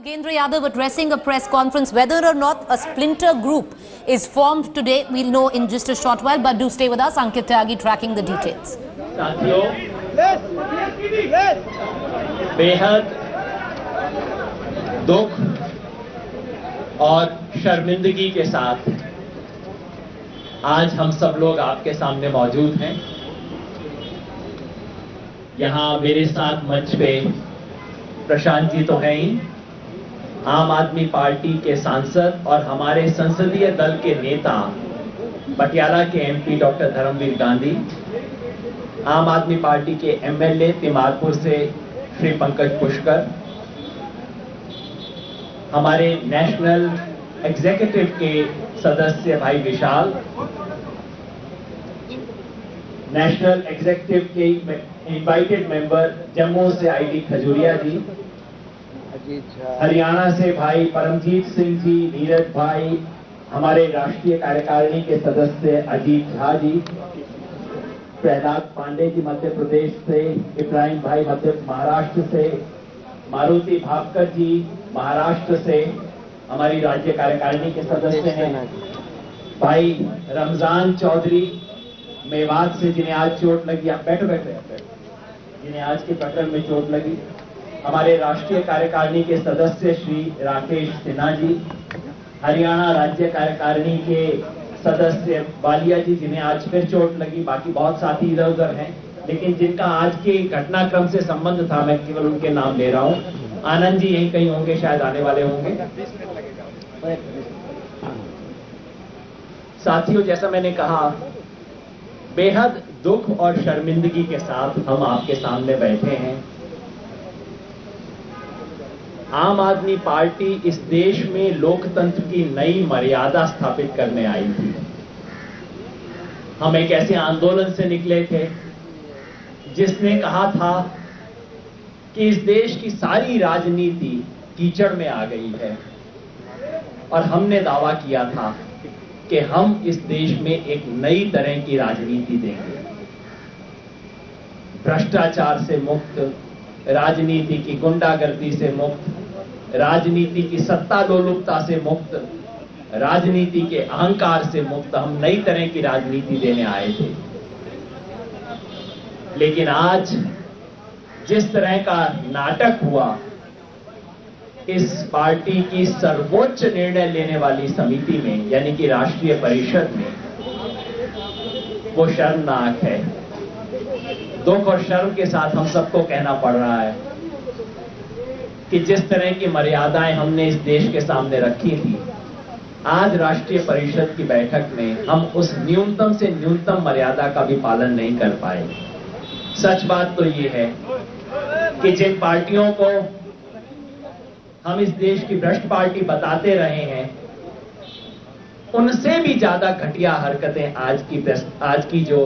Yogendra Yadav addressing a press conference. Whether or not a splinter group is formed today, we'll know in just a short while. But do stay with us. Ankit Tyagi tracking the details. साथियों, बेहद दुख और शर्मिंदगी के साथ आज हम सब लोग आपके सामने मौजूद हैं। यहाँ मेरे साथ मंच पे प्रशांत जी तो हैं ही, आम आदमी पार्टी के सांसद और हमारे संसदीय दल के नेता पटियाला के एमपी डॉक्टर धर्मवीर गांधी, आम आदमी पार्टी के एमएलए तिमारपुर से श्री पंकज पुष्कर, हमारे नेशनल एग्जीक्यूटिव के सदस्य भाई विशाल, नेशनल एग्जीक्यूटिव के इनवाइटेड मेंबर जम्मू से आईडी खजूरिया जी, हरियाणा से भाई परमजीत सिंह जी, नीरज भाई, हमारे राष्ट्रीय कार्यकारिणी के सदस्य अजीत झा जी, प्रहलाद पांडे जी मध्य प्रदेश से, इब्राहिम भाई महाराष्ट्र से, मारुति भापकर जी महाराष्ट्र से हमारी राज्य कार्यकारिणी के सदस्य हैं, भाई रमजान चौधरी मेवात से जिन्हें आज चोट लगी, आप बैठो जिन्हें आज के प्रकरण में चोट लगी, हमारे राष्ट्रीय कार्यकारिणी के सदस्य श्री राकेश सिन्हा जी, हरियाणा राज्य कार्यकारिणी के सदस्य बालिया जी जिन्हें आज फिर चोट लगी, बाकी बहुत साथी इधर उधर हैं, लेकिन जिनका आज के घटनाक्रम से संबंध था मैं केवल उनके नाम ले रहा हूं। आनंद जी यहीं कहीं होंगे, शायद आने वाले होंगे। साथियों, जैसा मैंने कहा, बेहद दुख और शर्मिंदगी के साथ हम आपके सामने बैठे हैं। आम आदमी पार्टी इस देश में लोकतंत्र की नई मर्यादा स्थापित करने आई थी। हम एक ऐसे आंदोलन से निकले थे जिसने कहा था कि इस देश की सारी राजनीति कीचड़ में आ गई है, और हमने दावा किया था कि हम इस देश में एक नई तरह की राजनीति देंगे, भ्रष्टाचार से मुक्त, राजनीति की गुंडागर्दी से मुक्त, राजनीति की सत्ता लोलुपता से मुक्त, राजनीति के अहंकार से मुक्त। हम नई तरह की राजनीति देने आए थे। लेकिन आज जिस तरह का नाटक हुआ इस पार्टी की सर्वोच्च निर्णय लेने वाली समिति में, यानी कि राष्ट्रीय परिषद में, वो शर्मनाक है। दुख और शर्म के साथ हम सबको कहना पड़ रहा है कि जिस तरह की मर्यादाएं हमने इस देश के सामने रखी थी, आज राष्ट्रीय परिषद की बैठक में हम उस न्यूनतम से न्यूनतम मर्यादा का भी पालन नहीं कर पाए। सच बात तो ये है कि जिन पार्टियों को हम इस देश की भ्रष्ट पार्टी बताते रहे हैं, उनसे भी ज्यादा घटिया हरकतें आज की जो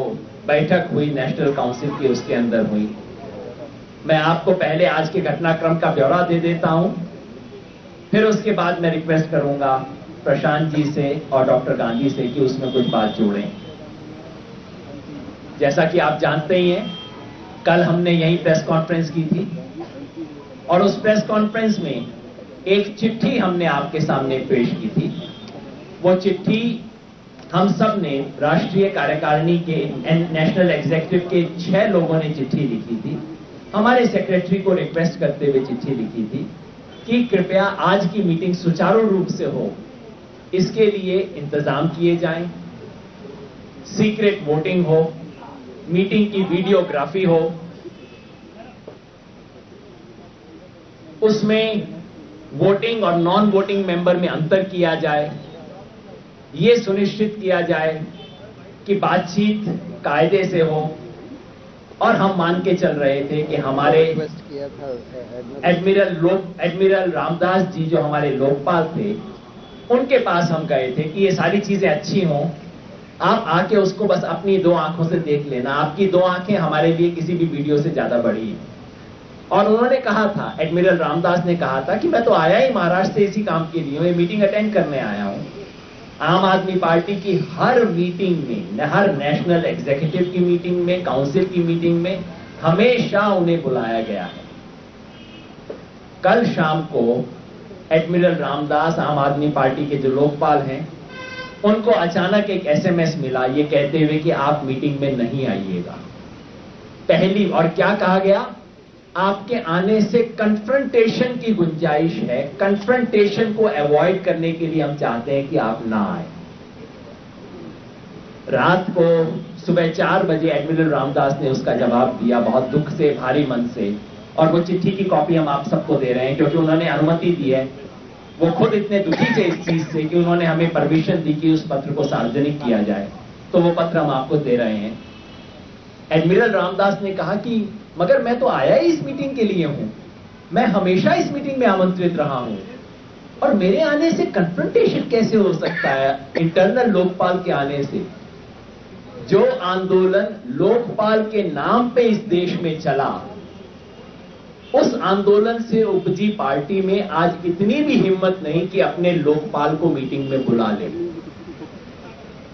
बैठक हुई नेशनल काउंसिल की, उसके अंदर हुई। मैं आपको पहले आज के घटनाक्रम का ब्यौरा दे देता हूं, फिर उसके बाद मैं रिक्वेस्ट करूंगा प्रशांत जी से और डॉक्टर गांधी से कि उसमें कुछ बात जोड़ें। जैसा कि आप जानते ही हैं, कल हमने यहीं प्रेस कॉन्फ्रेंस की थी, और उस प्रेस कॉन्फ्रेंस में एक चिट्ठी हमने आपके सामने पेश की थी। वो चिट्ठी हम सब ने, राष्ट्रीय कार्यकारिणी के नेशनल एग्जीक्यूटिव के 6 लोगों ने चिट्ठी लिखी थी, हमारे सेक्रेटरी को रिक्वेस्ट करते हुए चिट्ठी लिखी थी कि कृपया आज की मीटिंग सुचारू रूप से हो, इसके लिए इंतजाम किए जाएं, सीक्रेट वोटिंग हो, मीटिंग की वीडियोग्राफी हो, उसमें वोटिंग और नॉन वोटिंग मेंबर में अंतर किया जाए, ये सुनिश्चित किया जाए कि बातचीत कायदे से हो। और हम मान के चल रहे थे कि हमारे एडमिरल रामदास जी जो हमारे लोकपाल थे, उनके पास हम गए थे कि ये सारी चीजें अच्छी हों, आप आके उसको बस अपनी 2 आंखों से देख लेना, आपकी 2 आंखें हमारे लिए किसी भी वीडियो से ज्यादा बड़ी है। और उन्होंने कहा था, एडमिरल रामदास ने कहा था कि मैं तो आया ही महाराष्ट्र से इसी काम के लिए हूं, ये मीटिंग अटेंड करने आया हूं। आम आदमी पार्टी की हर मीटिंग में, हर नेशनल एग्जीक्यूटिव की मीटिंग में, काउंसिल की मीटिंग में हमेशा उन्हें बुलाया गया है। कल शाम को एडमिरल रामदास, आम आदमी पार्टी के जो लोकपाल हैं, उनको अचानक एक एसएमएस मिला ये कहते हुए कि आप मीटिंग में नहीं आइएगा। पहली, और क्या कहा गया, आपके आने से कन्फ्रंटेशन की गुंजाइश है, कन्फ्रंटेशन को अवॉइड करने के लिए हम चाहते हैं कि आप ना आए। रात को सुबह 4 बजे एडमिरल रामदास ने उसका जवाब दिया, बहुत दुख से, भारी मन से, और वो चिट्ठी की कॉपी हम आप सबको दे रहे हैं क्योंकि उन्होंने अनुमति दी है। वो खुद इतने दुखी थे इस चीज से कि उन्होंने हमें परमिशन दी कि उस पत्र को सार्वजनिक किया जाए, तो वो पत्र हम आपको दे रहे हैं। एडमिरल रामदास ने कहा कि मगर मैं तो आया ही इस मीटिंग के लिए हूं, मैं हमेशा इस मीटिंग में आमंत्रित रहा हूं, और मेरे आने से कन्फ्रंटेशन कैसे हो सकता है इंटरनल लोकपाल के आने से। जो आंदोलन लोकपाल के नाम पे इस देश में चला, उस आंदोलन से उपजी पार्टी में आज इतनी भी हिम्मत नहीं कि अपने लोकपाल को मीटिंग में बुला ले।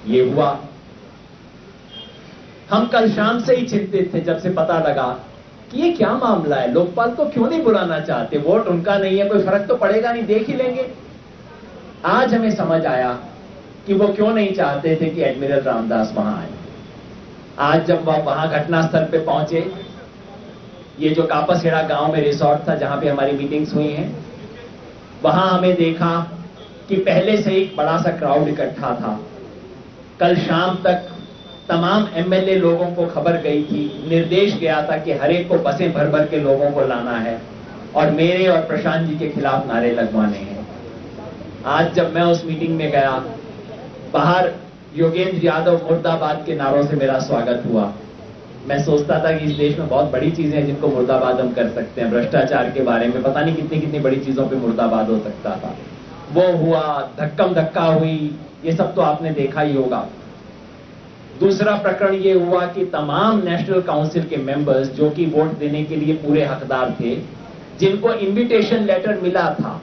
ये हुआ। हम कल शाम से ही चिंतित थे जब से पता लगा कि ये क्या मामला है, लोकपाल को क्यों नहीं बुलाना चाहते, वोट उनका नहीं है, कोई फर्क तो पड़ेगा नहीं, देख ही लेंगे। आज हमें समझ आया कि वो क्यों नहीं चाहते थे कि एडमिरल रामदास वहां आए। आज जब वह वहां घटनास्थल पे पहुंचे, ये जो कापासेड़ा गांव में रिसोर्ट था जहां पे हमारी मीटिंग्स हुई हैं, वहां हमें देखा कि पहले से एक बड़ा सा क्राउड इकट्ठा था। कल शाम तक तमाम एमएलए लोगों को खबर गई थी, निर्देश गया था कि हर एक को बसें भर भर के लोगों को लाना है और मेरे और प्रशांत जी के खिलाफ नारे लगवाने हैं। आज जब मैं उस मीटिंग में गया, बाहर योगेंद्र यादव मुर्दाबाद के नारों से मेरा स्वागत हुआ। मैं सोचता था कि इस देश में बहुत बड़ी चीजें हैं जिनको मुर्दाबाद हम कर सकते हैं, भ्रष्टाचार के बारे में पता नहीं कितनी कितनी बड़ी चीजों पे मुर्दाबाद हो सकता था। वो हुआ, धक्कम धक्का हुई, ये सब तो आपने देखा ही होगा। दूसरा प्रकरण ये हुआ कि तमाम नेशनल काउंसिल के मेंबर्स जो कि वोट देने के लिए पूरे हकदार थे, जिनको इन्विटेशन लेटर मिला था,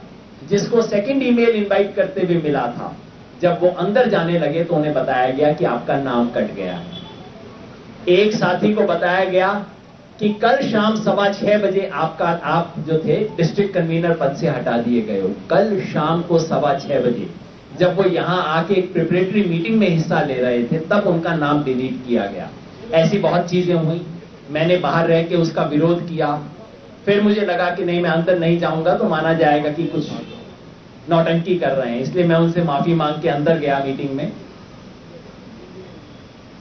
जिसको सेकंड ईमेल इनवाइट करते हुए मिला था, जब वो अंदर जाने लगे तो उन्हें बताया गया कि आपका नाम कट गया है। एक साथी को बताया गया कि कल शाम 6:15 बजे आप जो थे डिस्ट्रिक्ट कन्वीनर पद से हटा दिए गए हो। कल शाम को 6:15 बजे जब वो यहां आके एक प्रिपरेटरी मीटिंग में हिस्सा ले रहे थे, तब उनका नाम डिलीट किया गया। ऐसी बहुत चीजें हुई। मैंने बाहर रह के उसका विरोध किया। फिर मुझे लगा कि नहीं, मैं अंदर नहीं जाऊंगा तो माना जाएगा कि कुछ नौटंकी कर रहे हैं, इसलिए मैं उनसे माफी मांग के अंदर गया मीटिंग में।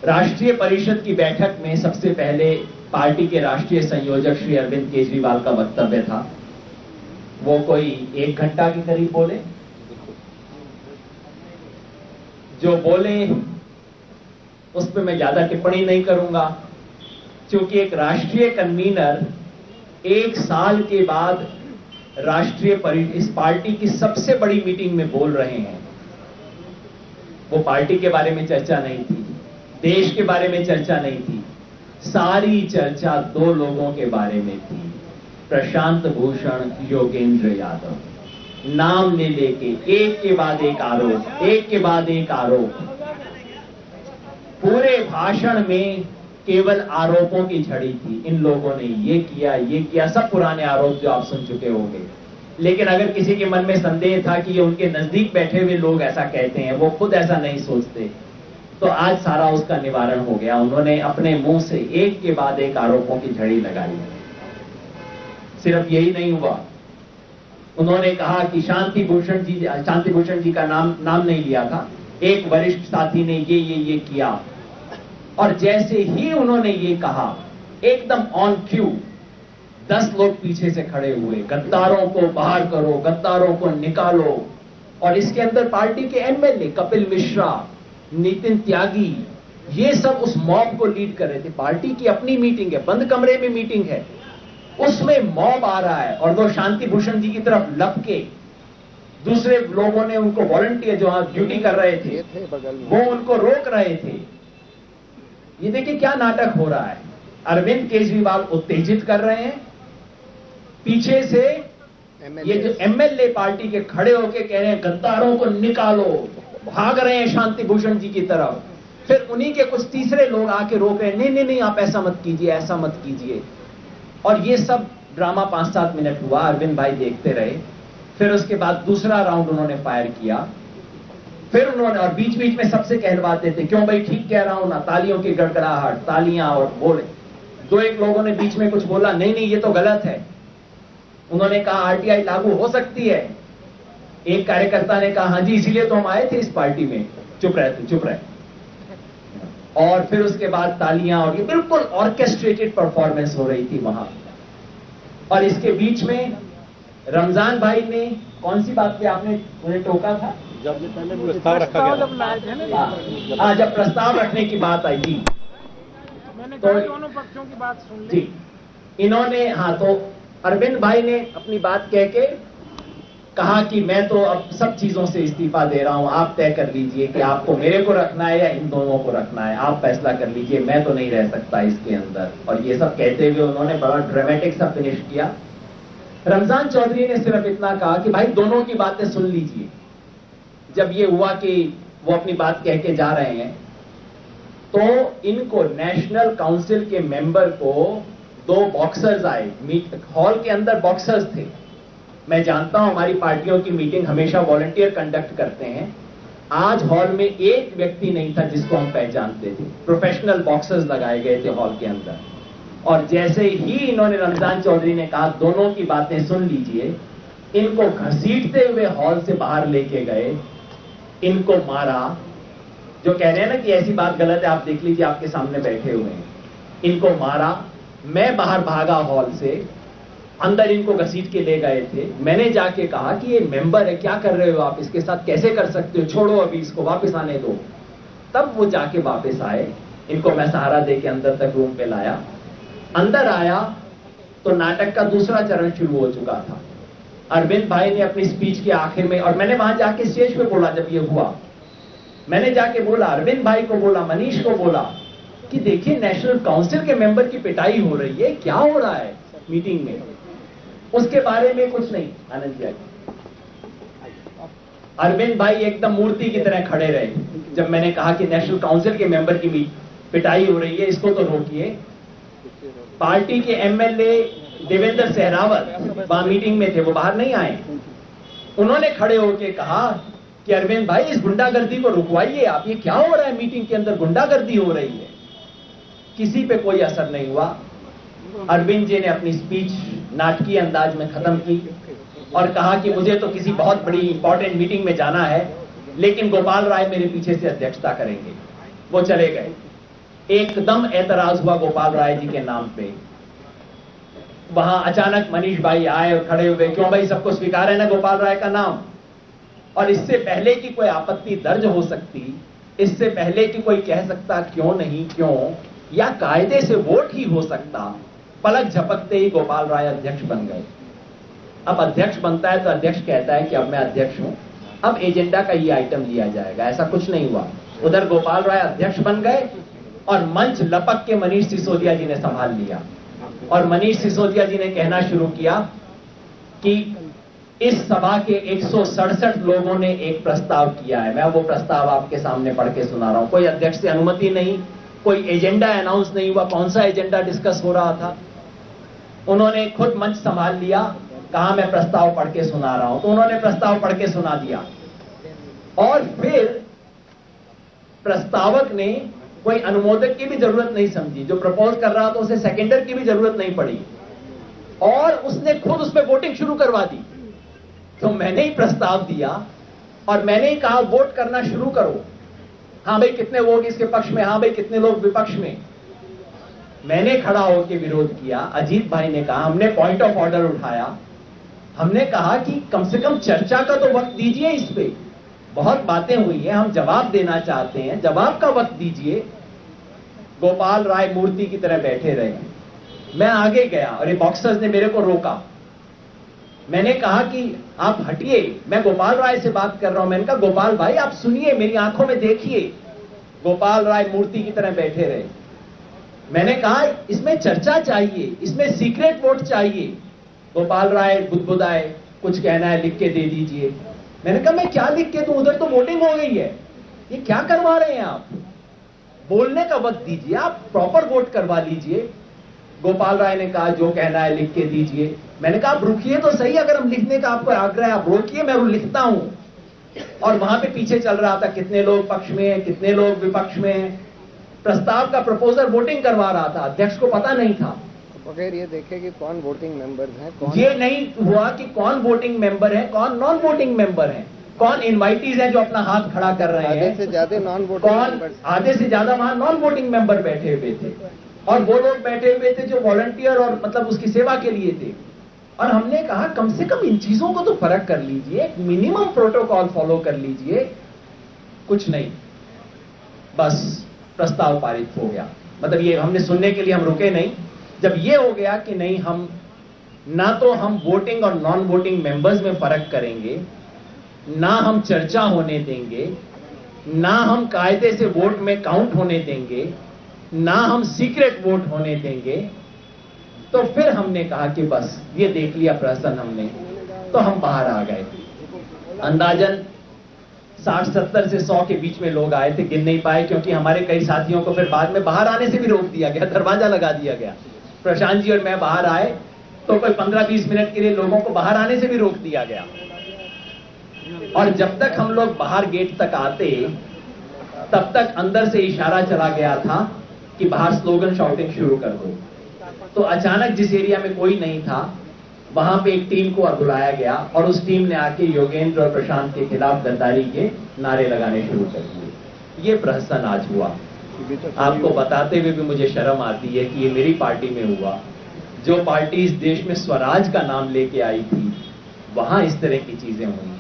राष्ट्रीय परिषद की बैठक में सबसे पहले पार्टी के राष्ट्रीय संयोजक श्री अरविंद केजरीवाल का वक्तव्य था। वो कोई 1 घंटा के करीब बोले। जो बोले उस पर मैं ज्यादा टिप्पणी नहीं करूंगा, क्योंकि एक राष्ट्रीय कन्वीनर 1 साल के बाद इस पार्टी की सबसे बड़ी मीटिंग में बोल रहे हैं। वो पार्टी के बारे में चर्चा नहीं थी, देश के बारे में चर्चा नहीं थी, सारी चर्चा 2 लोगों के बारे में थी, प्रशांत भूषण, योगेंद्र यादव। नाम ले लेके एक के बाद एक आरोप, एक के बाद एक आरोप। पूरे भाषण में केवल आरोपों की झड़ी थी। इन लोगों ने ये किया, सब पुराने आरोप जो आप सुन चुके होंगे। लेकिन अगर किसी के मन में संदेह था कि ये उनके नजदीक बैठे हुए लोग ऐसा कहते हैं, वो खुद ऐसा नहीं सोचते, तो आज सारा उसका निवारण हो गया। उन्होंने अपने मुंह से एक के बाद एक आरोपों की झड़ी लगाई। सिर्फ यही नहीं हुआ, उन्होंने कहा कि शांति भूषण जी का नाम नहीं लिया था, एक वरिष्ठ साथी ने ये किया। और जैसे ही उन्होंने ये कहा, एकदम ऑन क्यू 10 लोग पीछे से खड़े हुए, गद्दारों को बाहर करो, गद्दारों को निकालो। और इसके अंदर पार्टी के एमएलए कपिल मिश्रा, नितिन त्यागी, ये सब उस मॉब को लीड कर रहे थे। पार्टी की अपनी मीटिंग है, बंद कमरे में मीटिंग है, उसमें मॉब आ रहा है और वो शांति भूषण जी की तरफ लपके, दूसरे लोगों ने उनको वॉलंटियर जो ड्यूटी कर रहे थे वो उनको रोक रहे थे। ये देखिए क्या नाटक हो रहा है। अरविंद केजरीवाल उत्तेजित कर रहे हैं, पीछे से ये जो एमएलए पार्टी के खड़े होके कह रहे हैं गद्दारों को निकालो, भाग रहे हैं शांति भूषण जी की तरफ। फिर उन्हीं के कुछ तीसरे लोग आके रोक रहे हैं, नहीं आप ऐसा मत कीजिए, ऐसा मत कीजिए। और ये सब ड्रामा 5-7 मिनट हुआ, अरविंद भाई देखते रहे। फिर उसके बाद दूसरा राउंड उन्होंने फायर किया, फिर उन्होंने, और बीच बीच में सबसे कहलवाते थे, क्यों भाई ठीक कह रहा हूं ना, तालियों की गड़गड़ाहट, तालियां, और बोले। दो एक लोगों ने बीच में कुछ बोला, नहीं नहीं ये तो गलत है। उन्होंने कहा आरटीआई लागू हो सकती है। एक कार्यकर्ता ने कहा हाँ जी इसीलिए तो हम आए थे इस पार्टी में। चुप रहे, चुप रहे। और फिर उसके बाद तालियां, और ये बिल्कुल ऑर्केस्ट्रेटेड परफॉर्मेंस हो रही थी वहां। और इसके बीच में रमजान भाई ने कौन सी बात पे आपने उन्हें टोका था? जब पहले प्रस्ताव रखा गया, हाँ, जब प्रस्ताव रखने की बात आई थी, मैंने कहा दोनों पक्षों की बात सुन ली। जी, इन्होंने, हाँ, तो अरविंद भाई ने अपनी बात कह के कहा कि मैं तो अब सब चीजों से इस्तीफा दे रहा हूं, आप तय कर लीजिए कि आपको मेरे को रखना है या इन दोनों को रखना है, आप फैसला कर लीजिए, मैं तो नहीं रह सकता इसके अंदर। और ये सब कहते हुए उन्होंने बड़ा ड्रामेटिक सा फिनिश किया। रमजान चौधरी ने सिर्फ इतना कहा कि भाई दोनों की बातें सुन लीजिए। जब ये हुआ कि वो अपनी बात कह के जा रहे हैं, तो इनको नेशनल काउंसिल के मेंबर को दो बॉक्सर्स आए। हॉल के अंदर बॉक्सर्स थे। मैं जानता हूं हमारी पार्टियों की मीटिंग हमेशा वॉलंटियर कंडक्ट करते हैं। आज हॉल में एक व्यक्ति नहीं था जिसको हम पहचानते थे। प्रोफेशनल बॉक्सर्स लगाए गए थे हॉल के अंदर। और जैसे ही इन्होंने, रमजान चौधरी ने कहा दोनों की बातें सुन लीजिए, इनको घसीटते हुए हॉल से बाहर लेके गए, इनको मारा। जो कह रहे हैं ना कि ऐसी बात गलत है, आप देख लीजिए, आपके सामने बैठे हुए हैं। इनको मारा, मैं बाहर भागा हॉल से, अंदर इनको घसीट के ले गए थे। मैंने जाके कहा कि ये मेंबर है, क्या कर रहे हो आप, इसके साथ कैसे कर सकते हो, छोड़ो अभी इसको, वापस आने दो। तब वो जाके वापस आए, इनको मैं सहारा दे के अंदर तक रूम पे लाया। अंदर आया तो नाटक का दूसरा चरण शुरू हो चुका था। अरविंद भाई ने अपनी स्पीच के आखिर में, और मैंने वहां जाके स्टेज पे बोला, जब ये हुआ मैंने जाके बोला, अरविंद भाई को बोला, मनीष को बोला कि देखिए नेशनल काउंसिल के मेंबर की पिटाई हो रही है, क्या हो रहा है मीटिंग में, उसके बारे में कुछ नहीं। आनंद जी, अरविंद भाई एकदम मूर्ति की तरह खड़े रहे जब मैंने कहा कि नेशनल काउंसिल के मेंबर की भी पिटाई हो रही है, इसको तो रोकिए। पार्टी के एमएलए देवेंद्र सहरावत वहां मीटिंग में थे, वो बाहर नहीं आए। उन्होंने खड़े होकर कहा कि अरविंद भाई इस गुंडागर्दी को रुकवाइए आप, ये क्या हो रहा है मीटिंग के अंदर, गुंडागर्दी हो रही है। किसी पे कोई असर नहीं हुआ। अरविंद जी ने अपनी स्पीच नाटकीय अंदाज में खत्म की और कहा कि मुझे तो किसी बहुत बड़ी इंपॉर्टेंट मीटिंग में जाना है, लेकिन गोपाल राय मेरे पीछे से अध्यक्षता करेंगे। वो चले गए। एकदम ऐतराज हुआ गोपाल राय जी के नाम पे। वहां अचानक मनीष भाई आए और खड़े हुए, क्यों भाई सबको स्वीकार है ना गोपाल राय का नाम, और इससे पहले कि कोई आपत्ति दर्ज हो सकती, इससे पहले कि कोई कह सकता क्यों नहीं क्यों, या कायदे से वोट ही हो सकता, पलक झपकते ही गोपाल राय अध्यक्ष बन गए। अब अध्यक्ष बनता है तो अध्यक्ष कहता है कि अब मैं अध्यक्ष हूं, अब एजेंडा का ये आइटम लिया जाएगा। ऐसा कुछ नहीं हुआ। उधर गोपाल राय अध्यक्ष बन गए और मंच लपक के मनीष सिसोदिया जी ने संभाल लिया। और मनीष सिसोदिया जी ने कहना शुरू किया कि इस सभा के 167 लोगों ने एक प्रस्ताव किया है। मैं वो प्रस्ताव आपके सामने पढ़ के सुना रहा हूं। कोई अध्यक्ष से अनुमति नहीं, कोई एजेंडा अनाउंस नहीं हुआ। कौन सा एजेंडा डिस्कस हो रहा था, उन्होंने खुद मंच संभाल लिया, कहा मैं प्रस्ताव पढ़ के सुना रहा हूं। तो उन्होंने प्रस्ताव पढ़ के सुना दिया और फिर प्रस्तावक ने कोई अनुमोदक की भी जरूरत नहीं समझी। जो प्रपोज कर रहा था उसे सेकेंडर की भी जरूरत नहीं पड़ी और उसने खुद उस पर वोटिंग शुरू करवा दी। तो मैंने ही प्रस्ताव दिया और मैंने ही कहा वोट करना शुरू करो। हाँ भाई कितने वोट इसके पक्ष में, हाँ भाई कितने लोग विपक्ष में। मैंने खड़ा होकर विरोध किया। अजीत भाई ने कहा, हमने पॉइंट ऑफ ऑर्डर उठाया। हमने कहा कि कम से कम चर्चा का तो वक्त दीजिए, इस पे बहुत बातें हुई हैं, हम जवाब देना चाहते हैं, जवाब का वक्त दीजिए। गोपाल राय मूर्ति की तरह बैठे रहे। मैं आगे गया और ये बॉक्सर्स ने मेरे को रोका। मैंने कहा कि आप हटिए, मैं गोपाल राय से बात कर रहा हूं। मैंने कहा गोपाल भाई आप सुनिए, मेरी आंखों में देखिए। गोपाल राय मूर्ति की तरह बैठे रहे। मैंने कहा इसमें चर्चा चाहिए, इसमें सीक्रेट वोट चाहिए। गोपाल राय बुदबुदाए, कुछ कहना है लिख के दे दीजिए। मैंने कहा मैं क्या लिख के दूं, उधर तो वोटिंग हो गई है, ये क्या करवा रहे हैं आप, बोलने का वक्त दीजिए, आप प्रॉपर वोट करवा लीजिए। गोपाल राय ने कहा जो कहना है लिख के दीजिए। मैंने कहा आप रुकिए तो सही, अगर हम लिखने का आपको आग्रह है आप रोकिए, मैं लिखता हूं। और वहां पे पीछे चल रहा था कितने लोग पक्ष में हैं, कितने लोग विपक्ष में हैं। प्रस्ताव का प्रपोजल वोटिंग करवा रहा था, अध्यक्ष को पता नहीं था। बगैर ये देखे कि कौन वोटिंग मेंबर्स हैं, कौन ये नहीं हुआ कि कौन वोटिंग मेंबर है, कौन नॉन वोटिंग मेंबर है, कौन इनवाइटीज हैं जो अपना हाथ खड़ा कर रहे हैं। आधे से ज्यादा नॉन वोटिंग कौन आधे से ज्यादा वहां नॉन वोटिंग मेंबर बैठे हुए थे, और वो लोग बैठे हुए थे जो वॉलंटियर और मतलब उसकी सेवा के लिए थे। और हमने कहा कम से कम इन चीजों को तो फर्क कर लीजिए, मिनिमम प्रोटोकॉल फॉलो कर लीजिए। कुछ नहीं, बस प्रस्ताव पारित हो गया। मतलब ये हमने सुनने के लिए हम रुके नहीं। जब ये हो गया कि नहीं, हम ना तो हम वोटिंग और नॉन वोटिंग मेंबर्स में फर्क करेंगे, ना हम चर्चा होने देंगे, ना हम कायदे से वोट में काउंट होने देंगे, ना हम सीक्रेट वोट होने देंगे, तो फिर हमने कहा कि बस ये देख लिया प्रहसन हमने, तो हम बाहर आ गए। अंदाजन 60-70 से 100 के बीच में लोग आए थे, गिन नहीं पाए क्योंकि हमारे कई साथियों को फिर बाद में बाहर आने से भी रोक दिया गया, दरवाजा लगा दिया गया। प्रशांत जी और मैं बाहर आए तो कोई 15-20 मिनट के लिए लोगों को बाहर आने से भी रोक दिया गया। और जब तक हम लोग बाहर गेट तक आते तब तक अंदर से इशारा चला गया था कि बाहर स्लोगन शॉटिंग शुरू कर दो। तो अचानक जिस एरिया में कोई नहीं था वहां पे एक टीम को बुलाया गया और उस टीम ने आके योगेंद्र और प्रशांत के खिलाफ गद्दारी के नारे लगाने शुरू कर दिए। ये प्रहसन आज हुआ। आपको बताते हुए भी मुझे शर्म आती है कि ये मेरी पार्टी में हुआ, जो पार्टी इस देश में स्वराज का नाम लेके आई थी, वहां इस तरह की चीजें हुई।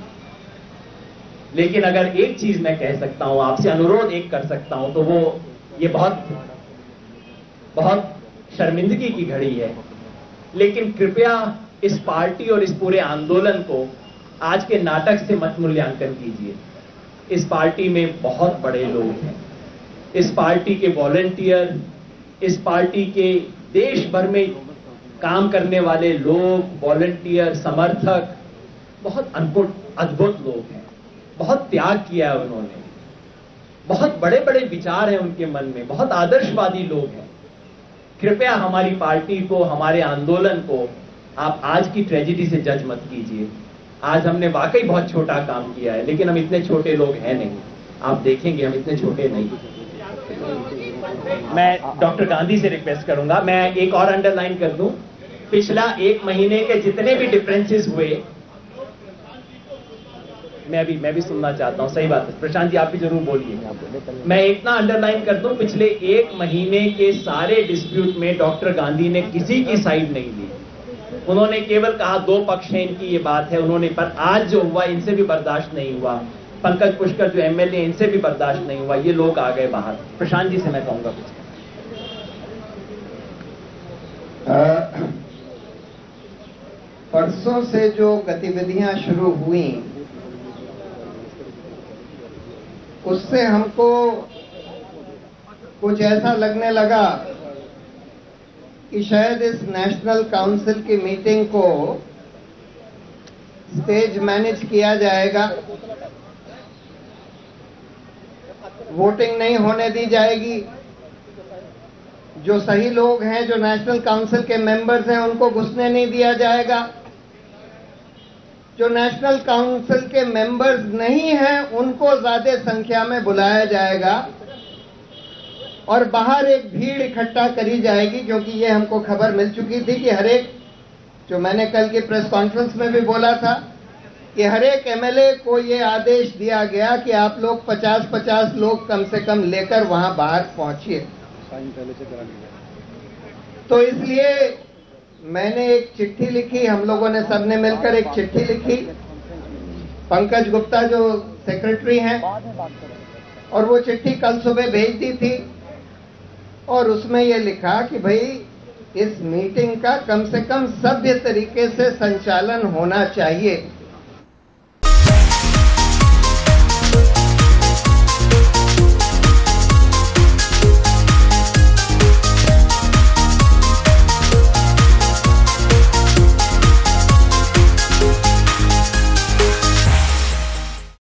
लेकिन अगर एक चीज मैं कह सकता हूं, आपसे अनुरोध एक कर सकता हूं, तो वो ये बहुत शर्मिंदगी की घड़ी है, लेकिन कृपया इस पार्टी और इस पूरे आंदोलन को आज के नाटक से मत मूल्यांकन कीजिए। इस पार्टी में बहुत बड़े लोग हैं, इस पार्टी के वॉलंटियर, इस पार्टी के देश भर में काम करने वाले लोग, वॉलंटियर, समर्थक, बहुत अद्भुत लोग हैं। बहुत त्याग किया है उन्होंने, बहुत बड़े बड़े विचार हैं उनके मन में, बहुत आदर्शवादी लोग हैं। कृपया हमारी पार्टी को, हमारे आंदोलन को आप आज की ट्रेजेडी से जज मत कीजिए। आज हमने वाकई बहुत छोटा काम किया है, लेकिन हम इतने छोटे लोग हैं नहीं। आप देखेंगे हम इतने छोटे नहीं। मैं डॉक्टर गांधी से रिक्वेस्ट करूंगा, मैं एक और अंडरलाइन कर दूं, पिछला 1 महीने के जितने भी डिफरेंसेस हुए, मैं भी सुनना चाहता हूं। सही बात है, प्रशांत जी आप भी जरूर बोलिए। मैं इतना अंडरलाइन कर दूं, पिछले 1 महीने के सारे डिस्प्यूट में डॉक्टर गांधी ने किसी की साइड नहीं ली। उन्होंने केवल कहा 2 पक्ष हैं, इनकी ये बात है उन्होंने, पर आज जो हुआ इनसे भी बर्दाश्त नहीं हुआ। पंकज पुष्कर जो एमएलए, इनसे भी बर्दाश्त नहीं हुआ, ये लोग आ गए बाहर। प्रशांत जी से मैं कहूंगा कुछ। परसों से जो गतिविधियां शुरू हुई उससे हमको कुछ ऐसा लगने लगा कि शायद इस नेशनल काउंसिल की मीटिंग को स्टेज मैनेज किया जाएगा, वोटिंग नहीं होने दी जाएगी, जो सही लोग हैं, जो नेशनल काउंसिल के मेंबर्स हैं, उनको घुसने नहीं दिया जाएगा, जो नेशनल काउंसिल के मेंबर्स नहीं हैं उनको ज्यादा संख्या में बुलाया जाएगा और बाहर एक भीड़ इकट्ठा करी जाएगी। क्योंकि ये हमको खबर मिल चुकी थी कि हर एक, जो मैंने कल की प्रेस कॉन्फ्रेंस में भी बोला था, कि हर एक एमएलए को ये आदेश दिया गया कि आप लोग 50-50 लोग कम से कम लेकर वहां बाहर पहुंचिए। तो इसलिए मैंने एक चिट्ठी लिखी, हम लोगों ने सबने मिलकर एक चिट्ठी लिखी, पंकज गुप्ता जो सेक्रेटरी हैं, और वो चिट्ठी कल सुबह भेज दी थी। और उसमें ये लिखा कि भाई इस मीटिंग का कम से कम सभ्य तरीके से संचालन होना चाहिए।